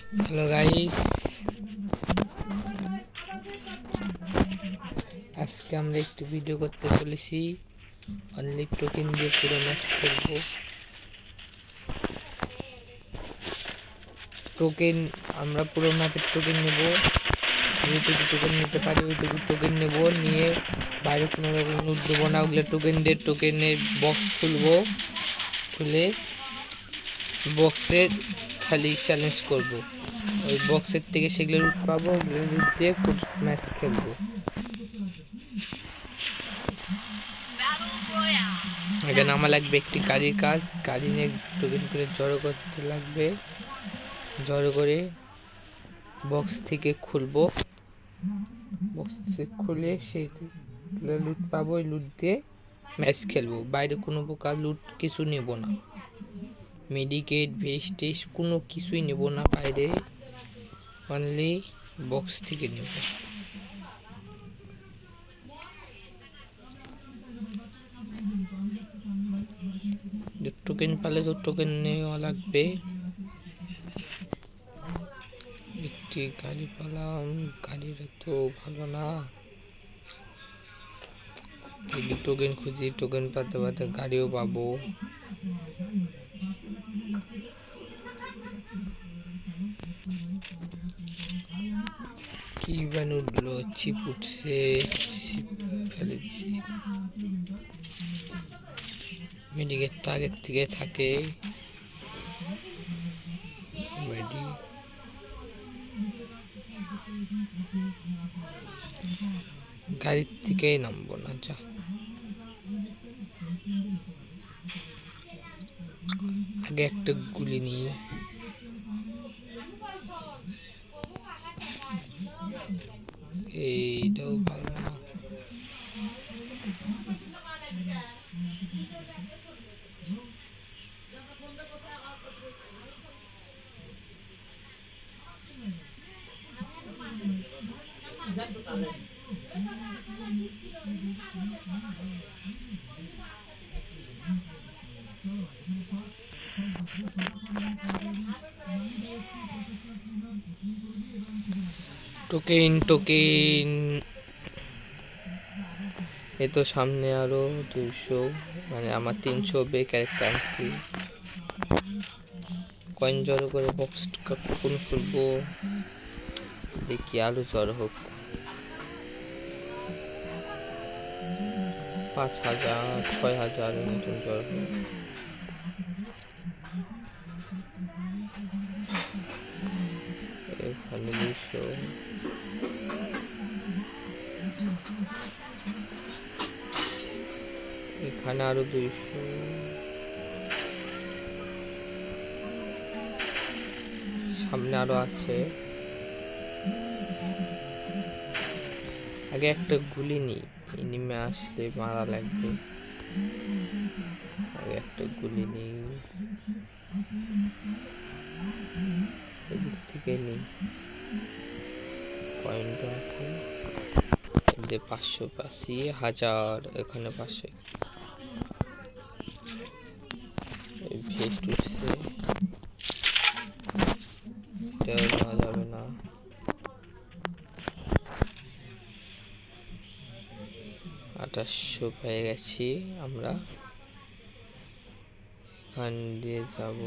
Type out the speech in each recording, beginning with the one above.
Hello guys, আজকে আমরা একটু ভিডিও করতে চলেছি। অনলি টোকেন দিয়ে পুরো ম্যাচ খেলবো। টোকেন আমরা পুরো ম্যাপের টোকেন নেব। যেটুকু টোকেন নিতে পারি ওইটুকু টোকেন নেব, নিয়ে বাইরে কোনো রকম লুট দেবো না। ওগুলো টোকেন দিয়ে টোকেনের বক্স খুলবো, খুলে বক্সের খালি চ্যালেঞ্জ করব। ওই বক্সের থেকে সেগুলো লুট পাবো, ওগুলো লুট দিয়ে পুরো ম্যাচ খেলবো। আগে নামা লাগবে একটি গাড়ির কাজ, গাড়ি নিয়ে টোকেন করে জড়ো করতে লাগবে। জড়ো করে বক্স থেকে খুলবো, বক্স থেকে খুলে সেই লুট পাবো। ওই লুট দিয়ে ম্যাচ খেলবো। বাইরে কোনো প্রকার লুট কিছু নেব না, মেডিকেট ভেস্ট টেস্ট কোনো কিছুই নেব না বাইরে, অনলি বক্স থেকে নেব। টোকেন পালে তো টোকেন নেওয়া লাগবে। একটি গাড়ি পেলাম, গাড়িটা তো ভালো না। টোকেন খুঁজি, টোকেন পাতে পাতে গাড়িও পাবো। কি বান উঠলো, ছিপ উঠছে, ফেলে দিছি। মেডিকেট তো আগের থেকে থাকে রেডি। গাড়ির থেকেই নামবো না, যা। আগে একটা গুলি নিয়ে এইটাও ভালো না। টোকেন টোকেন, এ তো সামনে আরো 200, মানে আমার 300 বে ক্যারেক্টার আনছি। কয়েন জড়ো করে বক্স কখন খুলবো দেখি, আলু জড়ো হোক। 5000 6000 মতন জড়ো হোক। এখানে 200, এখানে আরো 200, সামনে আরো আছে। আগে একটা গুলি নিই, এনিমে আসলে মারা লাগবে। আগে একটা গুলি নিই, এদিক থেকে নিই। পয়েন্ট আছে, 500 পাচ্ছি, 1000, এখানে 500। ভেস্ট উঠছে, এটাও নেওয়া যাবে না। $2800 পেয়ে গেছি আমরা। এখান দিয়ে যাব,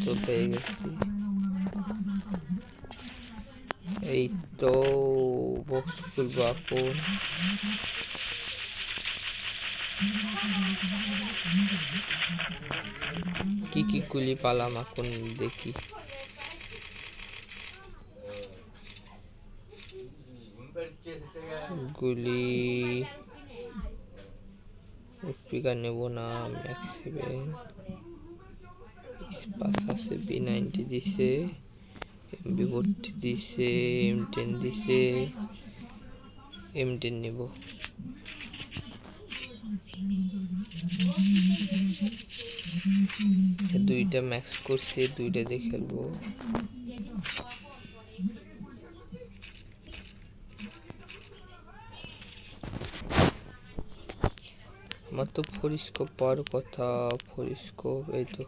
তো পেয়ে গেছি। এই তো বক্স খুলবো এখন। কি কি গুলি পালাম এখন দেখি। গুলি স্পিকার নেব না, ম্যাক্স 7 স্পাস আছে, B90 দিছে, MB40 দিছে, M10 দিছে, M10 নেব। দুইটা ম্যাক্স করছি, দুইটা দিয়ে খেলবো। আমার তো ফুল ফরিস্কোপ পাওয়ার কথা। ফরিস্কোপ এই তো।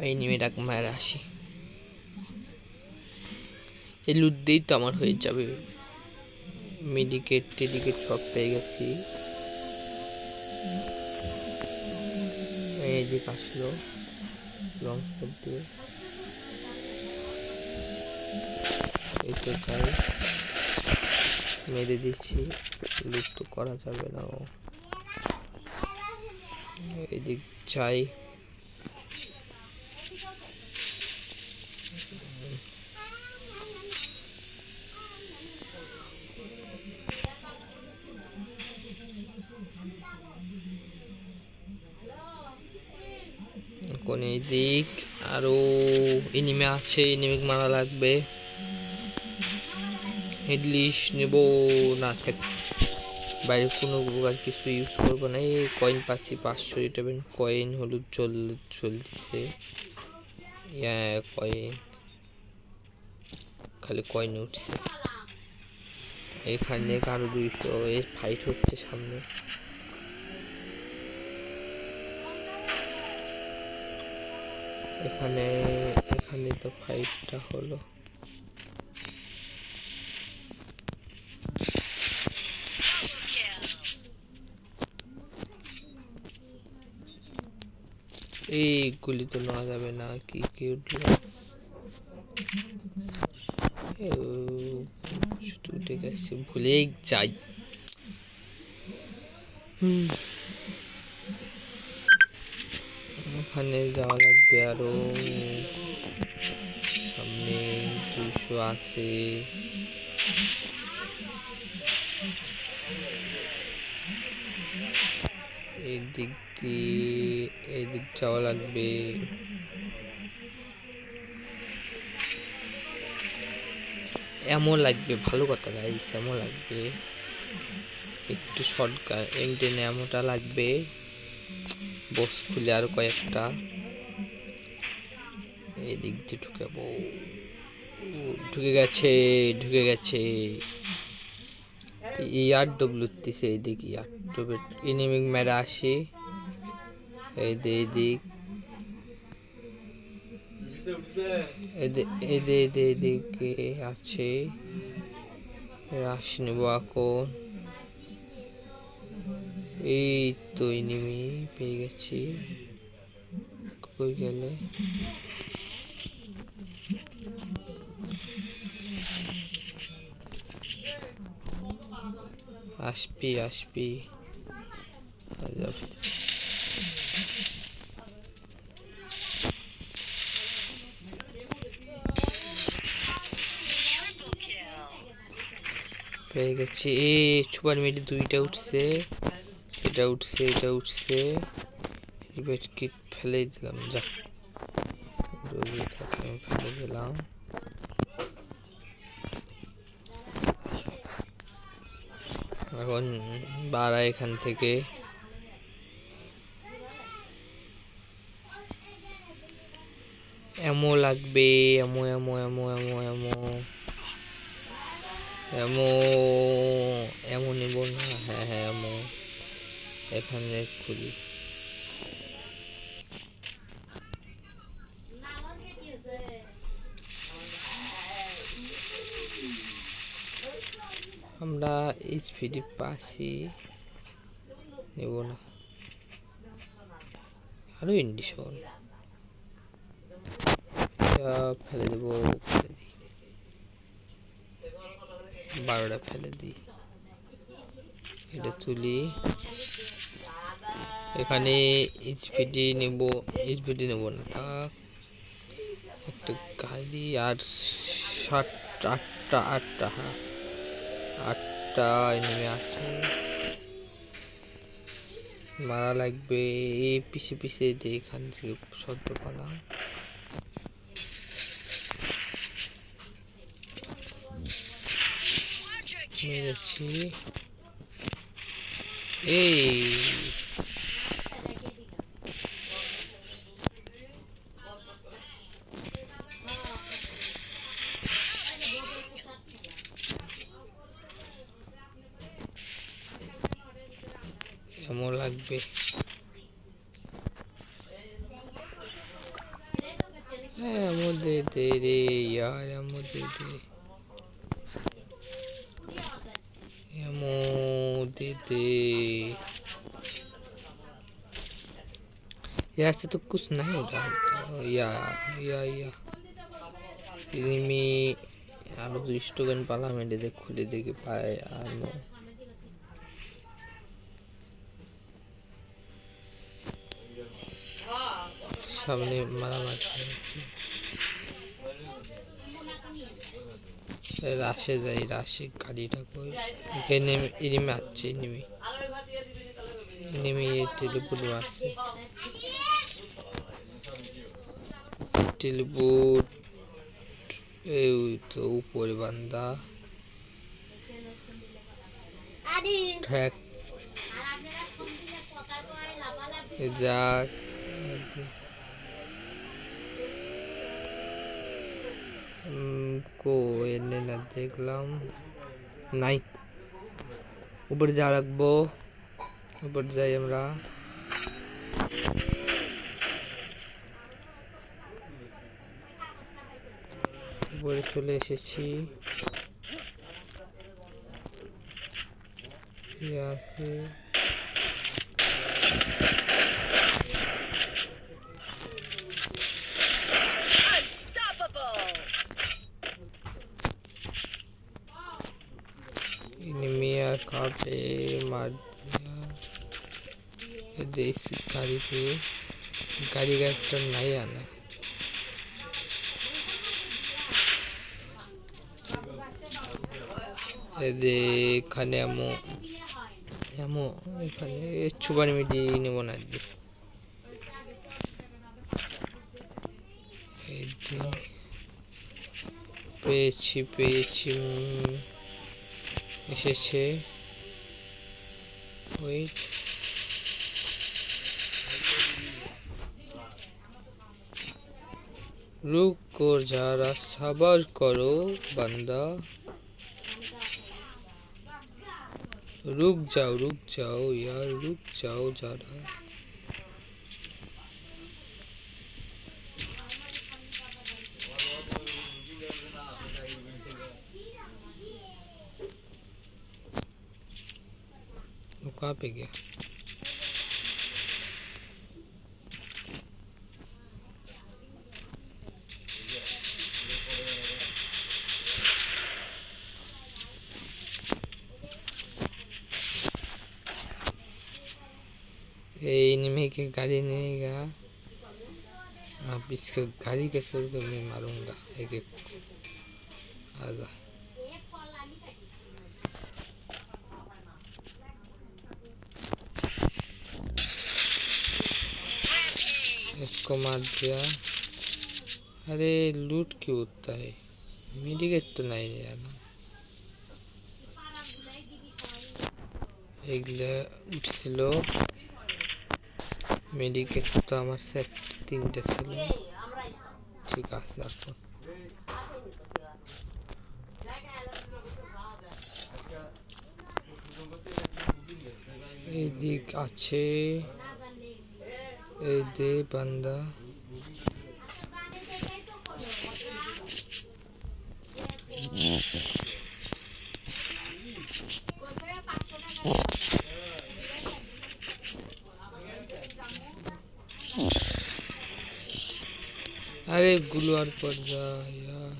এনিমিটাকে মারা আসি। এই লুট দিয়েই তো আমার হয়ে যাবে। মেডিকেট টেডিকেট সব পেয়ে গেছি। এইদিকে আসলো লং স্পট দিয়ে। এই তো যাই, মেরে দিচ্ছি। লুট তো করা যাবে না। এদিক যাই, কোন দিক আরো এনিমি আছে, এনিমি মারা লাগবে। হেডলিশ নেব না, থাক বাইরে কোনো আর কিছু ইউজ করবো না। এই কয়েন পাচ্ছি 500 টাকা কয়েন। হলুদ চলতেছে কয়েন, খালি কয়েন উঠছে। এখানে আরো 200 এর ফাইট হচ্ছে সামনে। এখানে তো ফাইটটা হলো। এই গুলি তো নেওয়া যাবে না। কি কি উঠলো, শুধু উঠে গেছে, ভুলে যাই। ওখানে যাওয়া লাগবে আরো সামনে। 200 আছে। এদিক দিয়ে এদিক যাওয়া লাগবে। এমন লাগবে, ভালো কথা গাইস, এমন লাগবে। একটু শর্টকাট এমটেন এমনটা লাগবে। বক্স খুলে আর কয়েকটা এদিক দিয়ে ঢুকাবো। ঢুকে গেছে। ইয়ার ডব্লুতেছে এইদিক। ইয়ার ডব্লু এনিমি মেরা আসে। এইদিক এদিকে আছে। রাশ নেব এখন। এই তো এনিমি পেয়ে গেছি। কই গেলে? আসবি পেয়ে গেছি। সুপার মিডি 2টা উঠছে। এটা উঠছে। রিবেট কিট ফেলে দিলাম, যা ফেলে দিলাম। এখন বাড়া এখান থেকে। এমো লাগবে, এমো নেব না। হ্যাঁ এমো এখানে খুলি। আমরা স্পিডি পাচ্ছি, নেব না। আরো ইন্ডিশন ফেলে দেবো। 12টা ফেলে দিই। এটা তুলি। এখানে স্পিডি নেব না, থাক। একটা গাড়ি আর 8টা হ্যাঁ 8টা এনিমি আছে। মারা লাগবে। এই পিছে এখান থেকে সদ্য পালা। মেরেছি। এই কেমন লাগবে। এমন দে দে রে ইয়ার, এমন দে দে, এমন दे दे। यहाँ से तो कुछ नहीं डालता या ini আরো 2 টোকেন পালাম, এটা খুলে দেখি পায় আর সামনে মারামারি রাশে যাই, রাশে গাড়িটা কই এনিমি আছে, এনিমি টেলিপুট মারছে, টেলিপুট এই তো উপরে বান্দা ট্র্যাক যাক को এনে না দেখলাম নাই। উপরে যা রাখবো, উপরে যাই আমরা। উপরে চলে এসেছি, আছে एनिमिया कहाँ पे मार दिया। इस गाड़ी पे, गाड़ी का एक्टर नहीं आना। এখানে এখানে সুপার মিডি নেব না, পেয়েছি এসেছে। ওয়েট, रुक कर जरा सबर करो बंदा, रुक जाओ यार, रुक जाओ जरा। कहाँ पे गया? एनिमी की गाड़ी नहीं गया, अब इसका गाड़ी कैसे मैं मारूंगा एक एक। आजा इसको मार दिया। अरे लूट क्यों होता है, मेडिकेट तो नहीं जाना। এগুলো উঠছিল, মেডিকেট তো আমার সেট 3টে ছিল, ঠিক আছে। এখন এই দিক আছে, এই দে বান্দা। अरे गुलवार पड़ जा यार,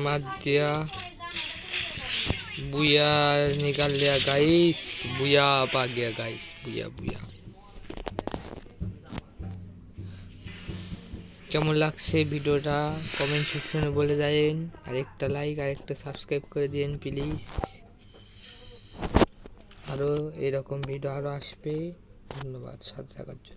मार दिया। बुया निकाल लिया गाइस, बुया आ गया गाइस, बुया। কেমন লাগছে ভিডিওটা কমেন্ট সেকশনে বলে যাবেন, আর একটা লাইক আর একটা সাবস্ক্রাইব করে দিন প্লিজ। আরও এরকম ভিডিও আরও আসবে। ধন্যবাদ সাথে থাকার জন্য।